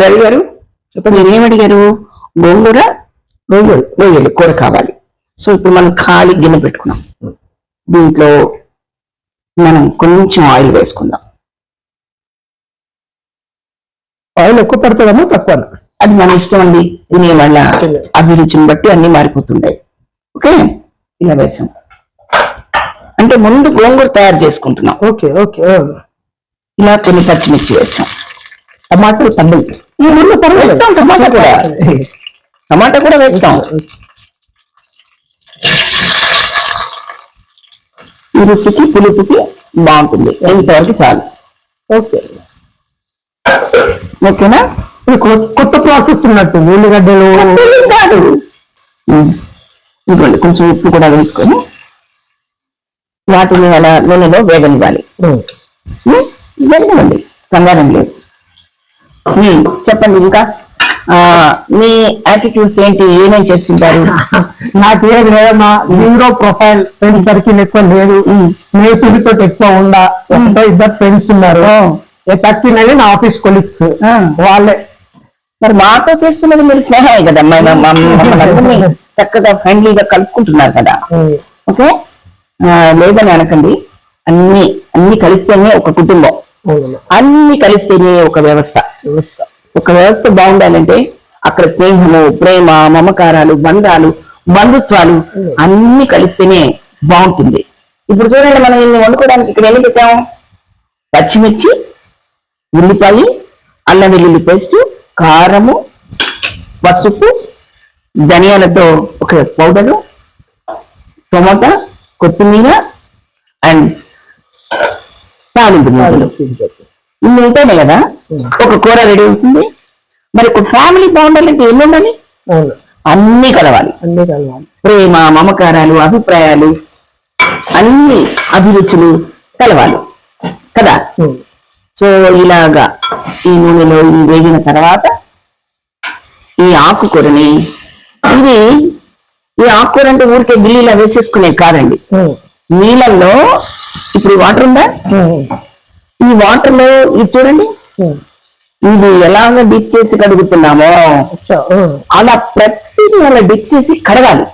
రవి గారు చెప్పండి, మీరు ఏమడిగారు? గోంగూర రొయ్యలు కూర కావాలి. సో ఇప్పుడు మనం ఖాళీ గిన్నె పెట్టుకున్నాం. దీంట్లో మనం కొంచెం ఆయిల్ వేసుకుందాం. ఆయిల్ ఎక్కువ పడుతుందమ్మా తక్కువ? అది మన ఇష్టం అండి, తినే వాళ్ళ అభిరుచిని బట్టి అన్ని మారిపోతుంటాయి. ఓకే, ఇలా వేసాం అంటే ముందు గోంగూర తయారు చేసుకుంటున్నాం. Okay okay. ఇలా కొన్ని పచ్చిమిర్చి వేసాం. టమాటా తమ్మి వేస్తాం, టమాటా కూడా వేస్తాం. ఈ రుచికి పులుపుకి బాగుంటుంది. ఇంతవరకు చాలు. ఓకే ఓకేనా? కొత్త ప్రాసెస్ ఉన్నట్టు ఉల్లిగడ్డలు కాదు. ఇదిగోండి, కొంచెం ఉప్పు కూడా వేసుకొని వాటిని అలా నూనెలో వేగనివ్వాలి. వేగనివ్వండి, కంగారం లేదు. చెప్పండి, ఇంకా మీ యాటిట్యూడ్స్ ఏంటి? ఏమేమి చేస్తుంటారు? నాకు ఏది లేదమ్మా, జీరో ప్రొఫైల్, ఫ్రెండ్ సర్కిల్ ఎక్కువ లేదు, స్నేహితుడితో ఎక్కువ ఉండా. ఇద్దరు ఫ్రెండ్స్ ఉన్నారు, 39 నా ఆఫీస్ కొలీగ్స్ వాళ్ళే. మరి మాతో చేస్తున్నది మీరు స్నేహమే కదా, మమ్మల్ని చక్కగా ఫ్రెండ్లీగా కలుపుకుంటున్నారు కదా. ఓకే, లేదని అనకండి. అన్ని కలిస్తేనే ఒక కుటుంబం, అన్ని కలిస్తేనే ఒక వ్యవస్థ. ఒక వ్యవస్థ బాగుండాలంటే అక్కడ స్నేహము, ప్రేమ, మమకారాలు, బంధాలు, బంధుత్వాలు అన్ని కలిస్తేనే బాగుంటుంది. ఇప్పుడు చూడండి, మనం ఇన్ని వండుకోవడానికి ఇక్కడ ఎన్ని పెట్టాము? పచ్చిమిర్చి, ఉల్లిపాయ, అల్లం వెల్లుల్లి పేస్ట్, కారము, పసుపు, ధనియాలతో ఒక పౌడరు, టొమాటా, కొత్తిమీర అండ్ తాలింపు గింజలు. ఇన్ని ఉంటేనే కదా ఒక కూర రెడీ అవుతుంది. మరి ఒక ఫ్యామిలీ బాగుండాలంటే ఎన్ని ఉండాలి? అన్ని కలవాలి. ప్రేమ, మమకారాలు, అభిప్రాయాలు, అన్ని అభిరుచులు కలవాలి కదా. సో ఇలాగా ఈ నూనెలో వేగిన తర్వాత ఈ ఆకుకూరని, ఈ ఆకుకూర అంటే ఊరికే బిల్లీలా వేసేసుకునే కాదండి. నీళ్ళల్లో ఇప్పుడు వాటర్ ఉందా, ఈ వాటర్ లో ఇది చూడండి, ఇది ఎలాగ డిప్ చేసి కడుగుతున్నామో అలా ప్రతిదీ అలా డిప్ చేసి కడగాలి.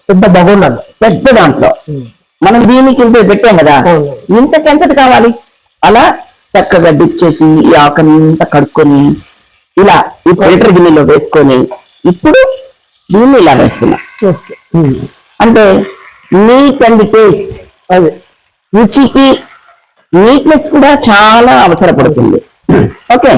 పెద్ద బగోనాలు, పెద్ద దాంట్లో మనం దీనికి ఇంత పెట్టాం కదా, ఇంతకెంతటి కావాలి అలా చక్కగా డిప్ చేసి ఈ ఆకునంతా కడుక్కొని ఇలా ఈ ఫిల్టర్ గిన్నెలో వేసుకొని ఇప్పుడు దీన్ని ఇలా వేస్తున్నా. అంటే నీట్ అండ్ టేస్ట్, అది రుచికి నీట్నెస్ కూడా చాలా అవసరపడుతుంది. ఓకే,